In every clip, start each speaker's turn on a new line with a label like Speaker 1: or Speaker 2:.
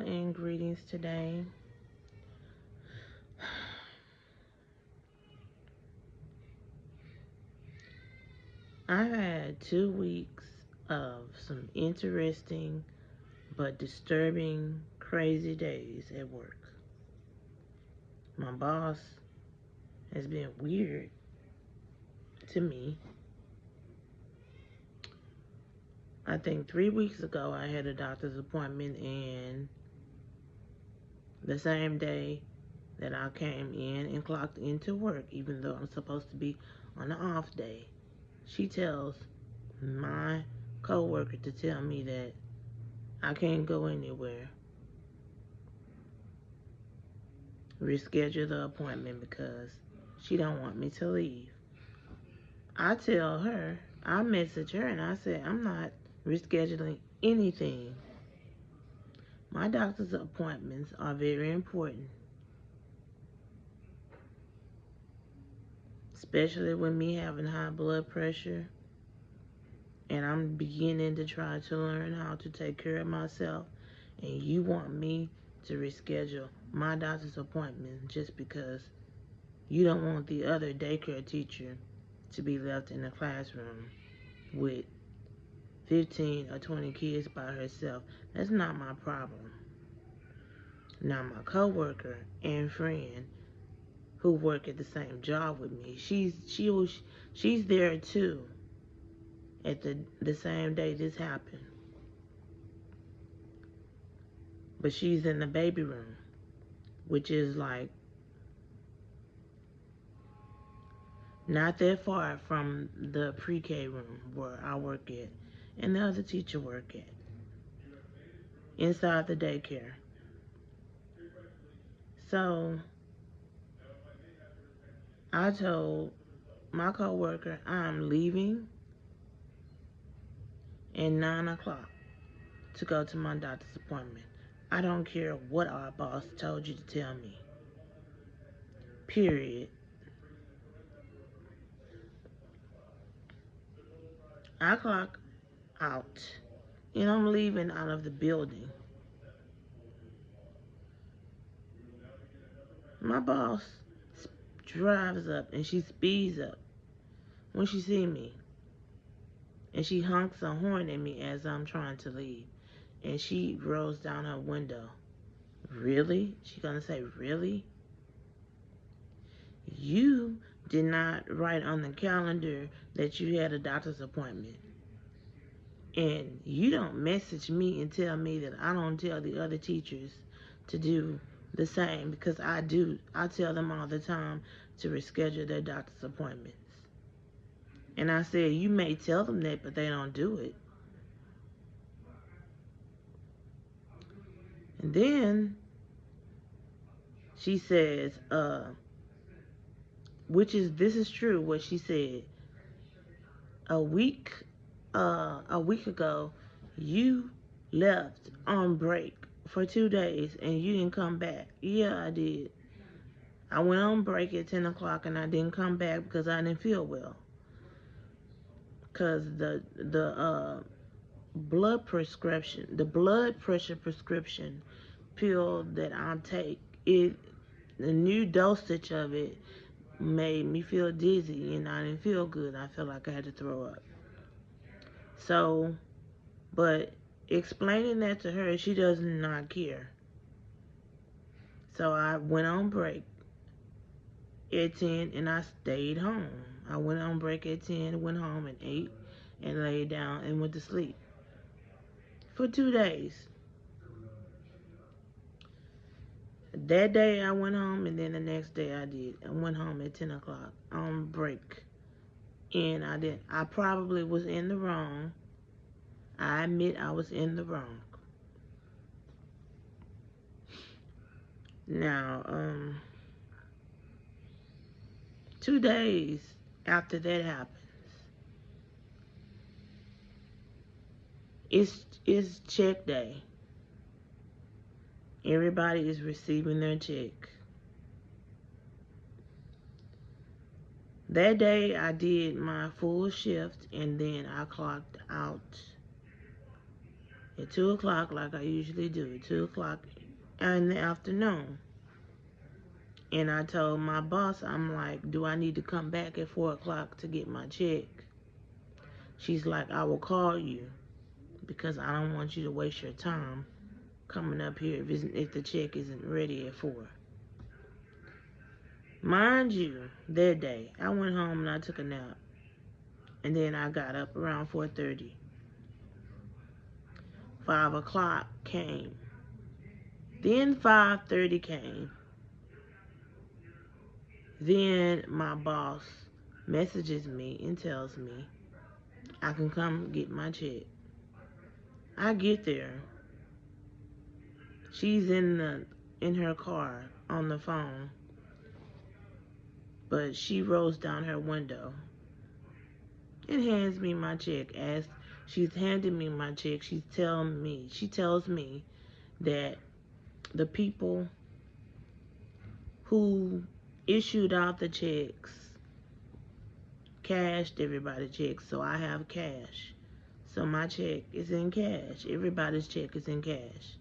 Speaker 1: and greetings today. I've had 2 weeks of some interesting but disturbing, crazy days at work. My boss has been weird to me. I think 3 weeks ago I had a doctor's appointment, and the same day that I came in and clocked into work, even though I'm supposed to be on an off day, she tells my coworker to tell me that I can't go anywhere. Reschedule the appointment because she don't want me to leave. I message her and I said, I'm not rescheduling anything. My doctor's appointments are very important, especially with me having high blood pressure, and I'm beginning to try to learn how to take care of myself, and you want me to reschedule my doctor's appointment just because you don't want the other daycare teacher to be left in the classroom with 15 or 20 kids by herself. That's not my problem. Now my coworker and friend who work at the same job with me, she's there too at the same day this happened. But she's in the baby room, which is like not that far from the pre-K room where I work at and the other teacher work at, inside the daycare. So I told my coworker I'm leaving at 9 o'clock to go to my doctor's appointment. I don't care what our boss told you to tell me. Period. I clock out and I'm leaving out of the building. My boss drives up and she speeds up when she see me. And she honks a horn at me as I'm trying to leave. And she rolls down her window. Really? She gonna say, really? You did not write on the calendar that you had a doctor's appointment. And you don't message me and tell me that I don't tell the other teachers to do the same, because I do. I tell them all the time to reschedule their doctor's appointments. And I said, you may tell them that, but they don't do it. And then she says, this is true what she said. A week ago, you left on break for 2 days and you didn't come back. Yeah, I did. I went on break at 10 o'clock and I didn't come back because I didn't feel well. Because the blood pressure prescription pill that I take, the new dosage of it made me feel dizzy and I didn't feel good. I felt like I had to throw up. So, but explaining that to her, she does not care. So I went on break at 10 and I stayed home. I went on break at 10, went home and ate and laid down and went to sleep for 2 days. That day I went home, and then the next day I did. I went home at 10 o'clock on break. And I probably was in the wrong. I admit I was in the wrong. Now, 2 days after that happens, it's check day. Everybody is receiving their check. That day I did my full shift and then I clocked out at 2 o'clock like I usually do, at 2 o'clock in the afternoon. And I told my boss, I'm like, do I need to come back at 4 o'clock to get my check? She's like, I will call you because I don't want you to waste your time coming up here if the check isn't ready at 4. Mind you, that day, I went home and I took a nap. And then I got up around 4:30. 5 o'clock came. Then 5:30 came. Then my boss messages me and tells me I can come get my check. I get there. She's in her car on the phone, but she rolls down her window and hands me my check. As she's handing me my check, she tells me that the people who issued out the checks cashed everybody's checks, so I have cash. So my check is in cash. Everybody's check is in cash.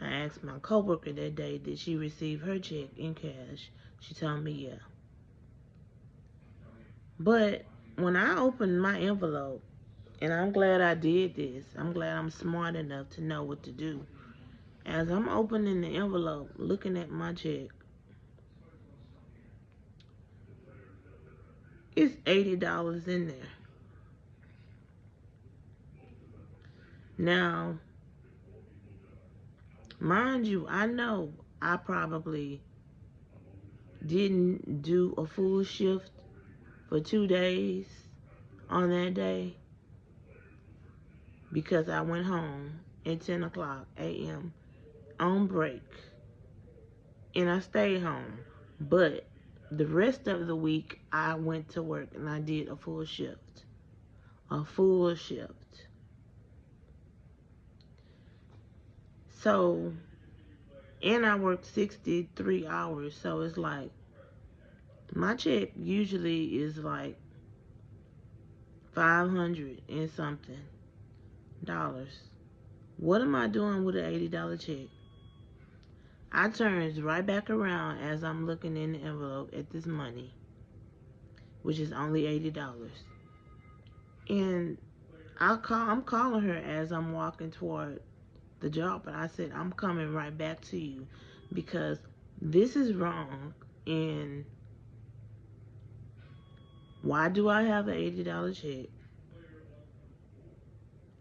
Speaker 1: I asked my coworker that day, did she receive her check in cash? She told me yeah. But when I opened my envelope, and I'm glad I did this, I'm glad I'm smart enough to know what to do. As I'm opening the envelope, looking at my check, it's $80 in there. Now, mind you, I know I probably didn't do a full shift for 2 days on that day because I went home at 10 o'clock a.m. on break and I stayed home. But the rest of the week, I went to work and I did a full shift. A full shift. So, and I worked 63 hours, so it's like, my check usually is like 500 and something dollars. What am I doing with an $80 check? I turns right back around as I'm looking in the envelope at this money, which is only $80. And I'm calling her as I'm walking toward the job, but I said, I'm coming right back to you because this is wrong. And why do I have an $80 check?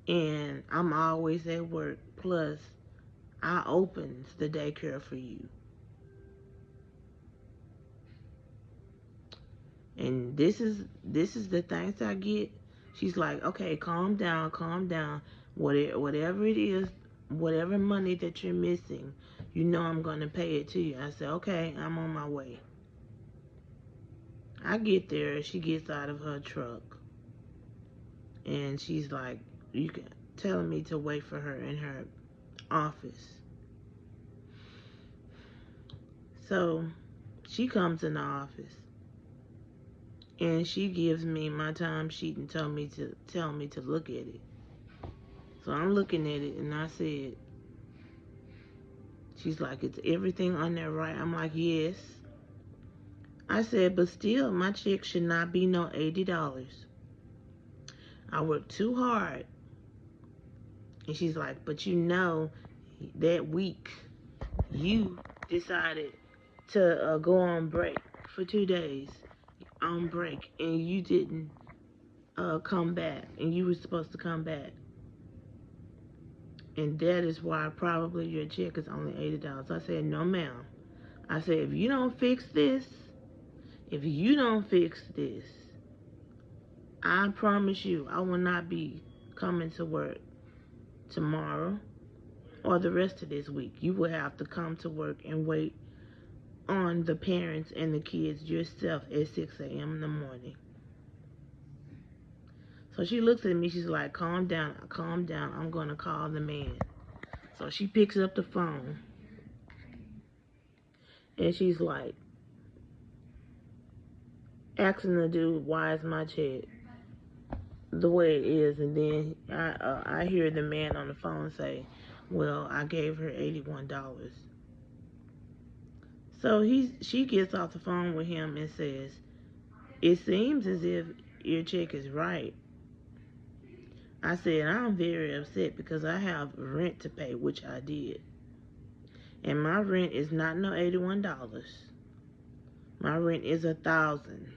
Speaker 1: And I'm always at work. Plus, I opens the daycare for you. And this is the thanks I get. She's like, okay, calm down, calm down. Whatever it is, whatever money that you're missing, you know I'm going to pay it to you. I said, okay, I'm on my way. I get there. She gets out of her truck. And she's like, you can telling me to wait for her in her office. So she comes in the office. And she gives me my timesheet and tell me to look at it. So I'm looking at it and I said, she's like, it's everything on there right? I'm like, yes. I said, but still, my check should not be no $80. I worked too hard. And she's like, but you know, that week, you decided to go on break for 2 days. On break. And you didn't come back. And you were supposed to come back. And that is why probably your check is only $80. I said, no, ma'am. I said, if you don't fix this, I promise you, I will not be coming to work tomorrow or the rest of this week. You will have to come to work and wait on the parents and the kids yourself at 6 a.m. in the morning. So she looks at me, she's like, calm down, I'm going to call the man. So she picks up the phone and she's like, asking the dude, why is my check the way it is, and then I hear the man on the phone say, "Well, I gave her $81." So she gets off the phone with him and says, "It seems as if your check is right." I said, "I'm very upset because I have rent to pay," which I did. And my rent is not no $81. My rent is 1,000.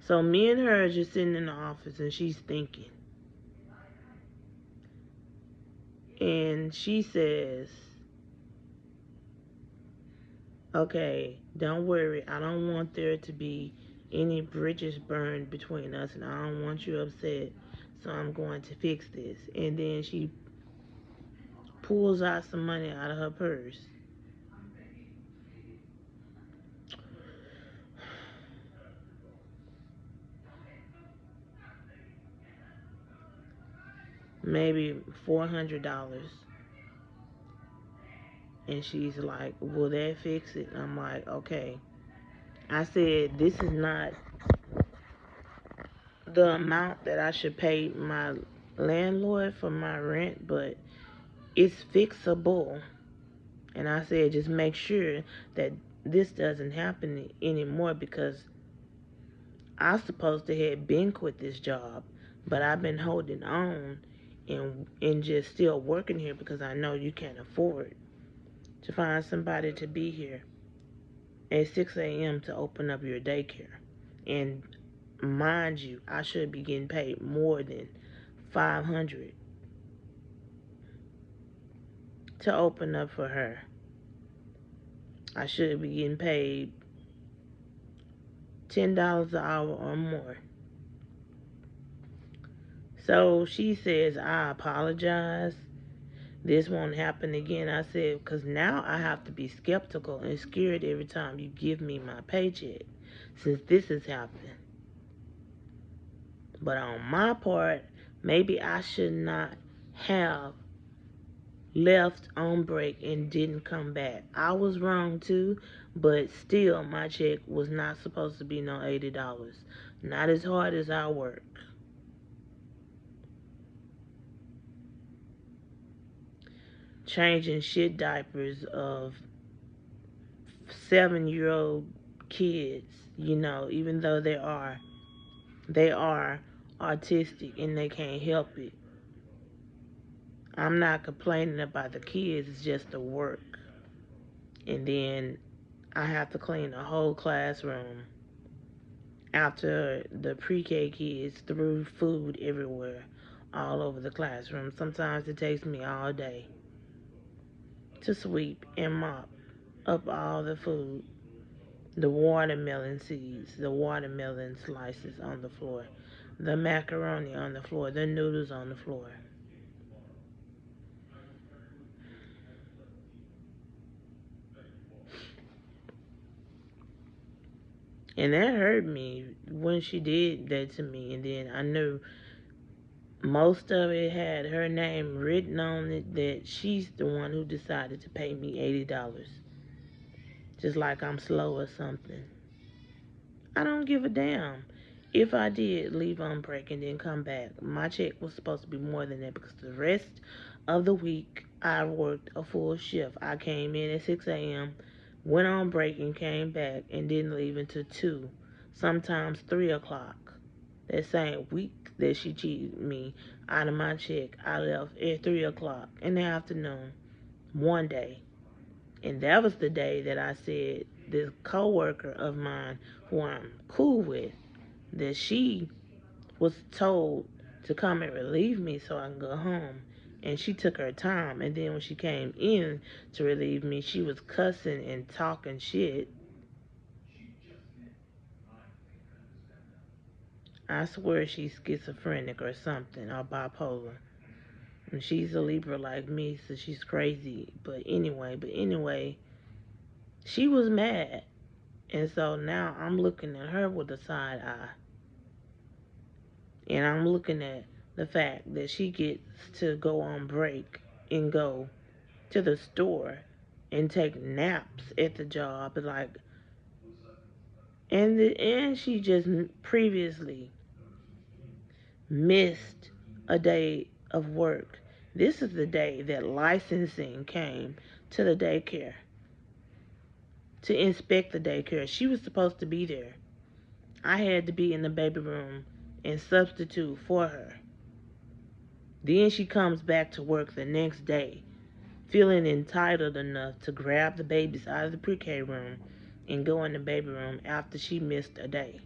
Speaker 1: So me and her are just sitting in the office, and she's thinking. And she says, "Okay, don't worry. I don't want there to be any bridges burned between us, and I don't want you upset. So I'm going to fix this." And then she pulls out some money out of her purse. Maybe $400. And she's like, "Will that fix it?" I'm like, "Okay." I said, "This is not the amount that I should pay my landlord for my rent, but it's fixable." And I said, "Just make sure that this doesn't happen anymore, because I supposed to have been quit this job, but I've been holding on and just still working here because I know you can't afford to find somebody to be here at 6 a.m. to open up your daycare. And mind you, I should be getting paid more than 500 to open up for her. I should be getting paid $10 an hour or more." So she says, "I apologize. This won't happen again." I said, "Because now I have to be skeptical and scared every time you give me my paycheck, since this has happened. But on my part, maybe I should not have left on break and didn't come back. I was wrong too, but still my check was not supposed to be no $80. Not as hard as I work." Changing shit diapers of 7-year-old kids, even though they are autistic and they can't help it. I'm not complaining about the kids, it's just the work. And then I have to clean the whole classroom after the pre-K kids threw food everywhere, all over the classroom. Sometimes it takes me all day to sweep and mop up all the food. The watermelon seeds, the watermelon slices on the floor, the macaroni on the floor, the noodles on the floor. And that hurt me when she did that to me. And then I knew most of it had her name written on it, that she's the one who decided to pay me $80. Just like I'm slow or something. I don't give a damn. If I did leave on break and then come back, my check was supposed to be more than that, because the rest of the week I worked a full shift. I came in at 6 a.m., went on break and came back and didn't leave until 2, sometimes 3 o'clock. That same week that she cheated me out of my check, I left at 3 o'clock in the afternoon, one day. And that was the day that I said this coworker of mine, who I'm cool with, that she was told to come and relieve me so I can go home. And she took her time. And then when she came in to relieve me, she was cussing and talking shit. I swear she's schizophrenic or something, or bipolar. And she's a Libra like me, so she's crazy. But anyway, she was mad. And so now I'm looking at her with a side eye. And I'm looking at the fact that she gets to go on break and go to the store and take naps at the job. Like, And she just previously missed a day of work. This is the day that licensing came to the daycare to inspect the daycare. She was supposed to be there. I had to be in the baby room and substitute for her. Then she comes back to work the next day, feeling entitled enough to grab the babies out of the pre-K room and go in the baby room after she missed a day.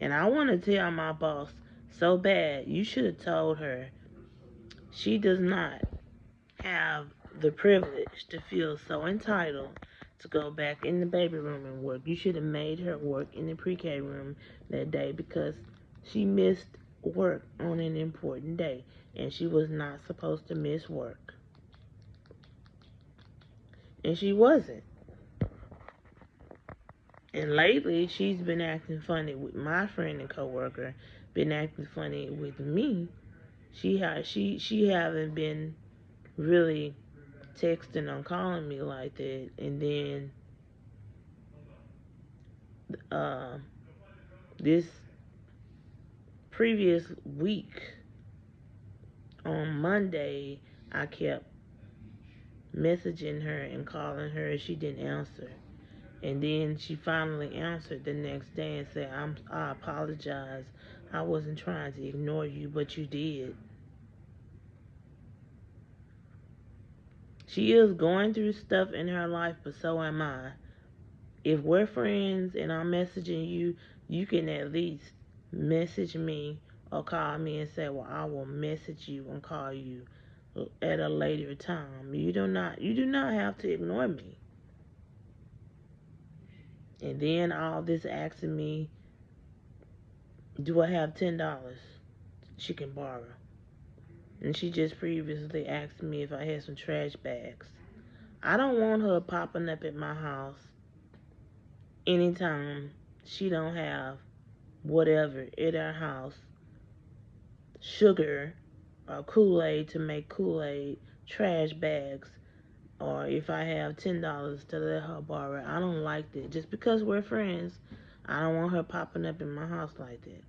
Speaker 1: And I want to tell my boss so bad, you should have told her she does not have the privilege to feel so entitled to go back in the baby room and work. You should have made her work in the pre-K room that day because she missed work on an important day and she was not supposed to miss work. And she wasn't. And lately, she's been acting funny with my friend and coworker, been acting funny with me. She haven't been really texting or calling me like that. And then uh, this previous week on Monday, I kept messaging her and calling her. She didn't answer. And then she finally answered the next day and said, I apologize. I wasn't trying to ignore you, but you did. She is going through stuff in her life, but so am I. If we're friends and I'm messaging you, you can at least message me or call me and say, well, I will message you and call you at a later time. You do not have to ignore me. And then all this asking me, do I have $10 she can borrow? And she just previously asked me if I had some trash bags. I don't want her popping up at my house anytime she don't have whatever at our house, sugar or Kool-Aid to make Kool-Aid, trash bags, or if I have $10 to let her borrow. I don't like that. Just because we're friends, I don't want her popping up in my house like that.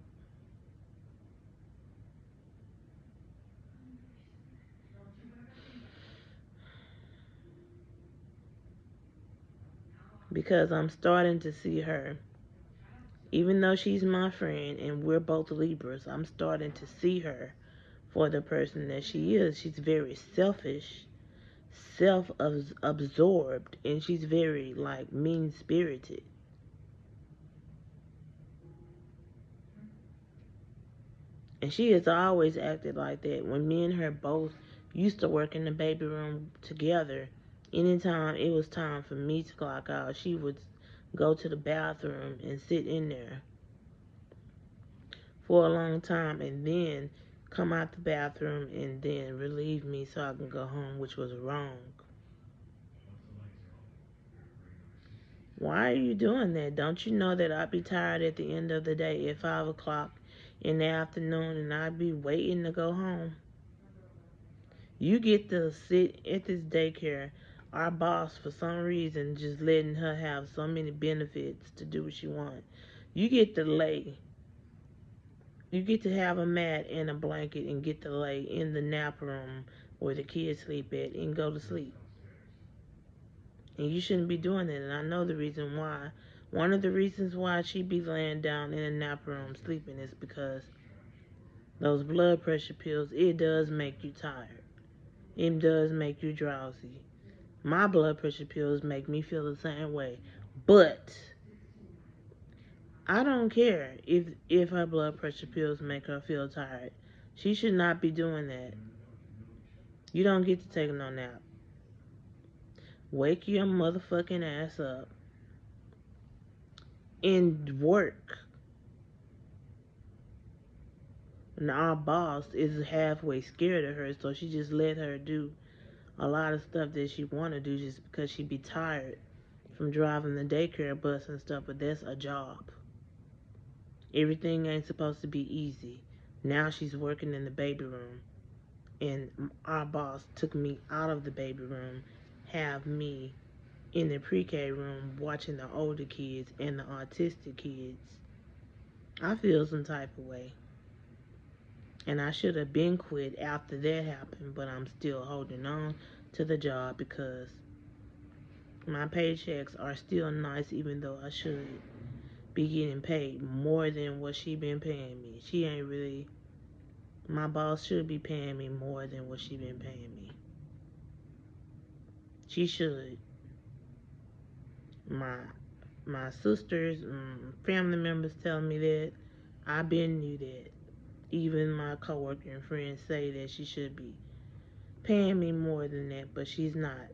Speaker 1: Because I'm starting to see her, even though she's my friend and we're both Libras, I'm starting to see her for the person that she is. She's very selfish, self-absorbed, and she's very like mean-spirited. And she has always acted like that. When me and her both used to work in the baby room together, anytime it was time for me to clock out, she would go to the bathroom and sit in there for a long time and then come out the bathroom and then relieve me so I can go home, which was wrong. Why are you doing that? Don't you know that I'd be tired at the end of the day at 5 o'clock in the afternoon and I'd be waiting to go home? You get to sit at this daycare, our boss, for some reason, just letting her have so many benefits to do what she wants. You get to lay. You get to have a mat and a blanket and get to lay in the nap room where the kids sleep at and go to sleep. And you shouldn't be doing that. And I know the reason why. One of the reasons why she be laying down in the nap room sleeping is because those blood pressure pills, it does make you tired. It does make you drowsy. My blood pressure pills make me feel the same way. But I don't care if her blood pressure pills make her feel tired. She should not be doing that. You don't get to take no nap. Wake your motherfucking ass up and work. And our boss is halfway scared of her, so she just let her do a lot of stuff that she want to do just because she be tired from driving the daycare bus and stuff, but that's a job. Everything ain't supposed to be easy. Now she's working in the baby room, and our boss took me out of the baby room, have me in the pre-K room watching the older kids and the autistic kids. I feel some type of way. And I should have been quit after that happened, but I'm still holding on to the job because my paychecks are still nice, even though I should be getting paid more than what she been paying me. She ain't really, my boss should be paying me more than what she been paying me. She should. My my sisters, family members tell me that. I been knew that. Even my coworker and friends say that she should be paying me more than that, but she's not.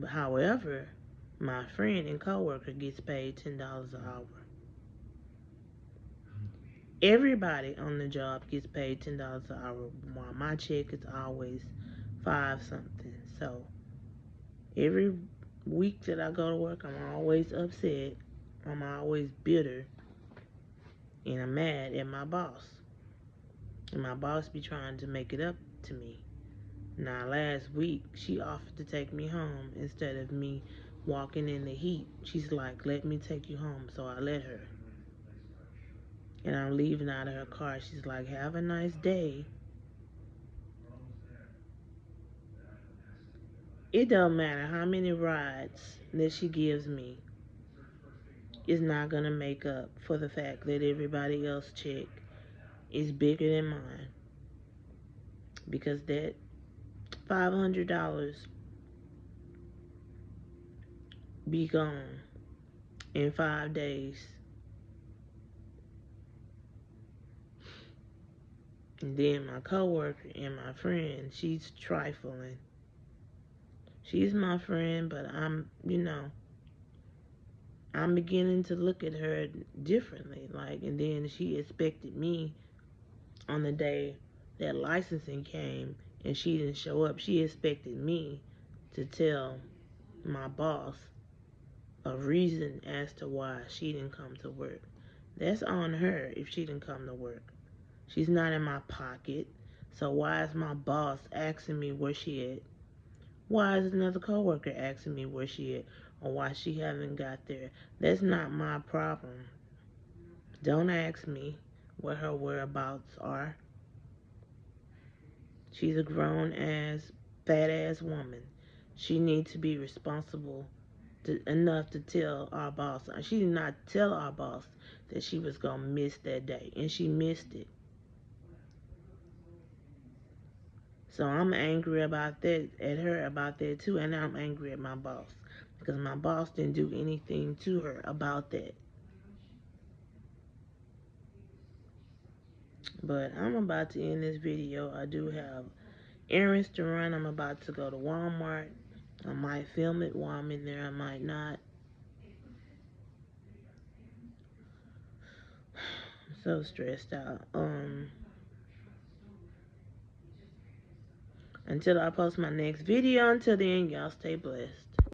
Speaker 1: However, my friend and coworker gets paid $10 an hour. Everybody on the job gets paid $10 an hour, while my check is always five something. So every week that I go to work, I'm always upset. I'm always bitter, and I'm mad at my boss. And my boss be trying to make it up to me. Now, last week, she offered to take me home instead of me walking in the heat. She's like, let me take you home. So I let her. And I'm leaving out of her car. She's like, have a nice day. It don't matter how many rides that she gives me. It's not going to make up for the fact that everybody else's check is bigger than mine. Because that $500 be gone in 5 days. And then my coworker and my friend, she's trifling. She's my friend, but I'm beginning to look at her differently. Like, and then she expected me on the day that licensing came and she didn't show up. She expected me to tell my boss a reason as to why she didn't come to work. That's on her if she didn't come to work. She's not in my pocket. So why is my boss asking me where she at? Why is another coworker asking me where she at or why she haven't got there? That's not my problem. Don't ask me where her whereabouts are. She's a grown ass, fat ass woman. She needs to be responsible enough to tell our boss. She did not tell our boss that she was going to miss that day, and she missed it. So I'm angry about that, at her about that too, and I'm angry at my boss because my boss didn't do anything to her about that. But I'm about to end this video. I do have errands to run. I'm about to go to Walmart. I might film it while I'm in there. I might not. I'm so stressed out. Until I post my next video. Until then, y'all stay blessed.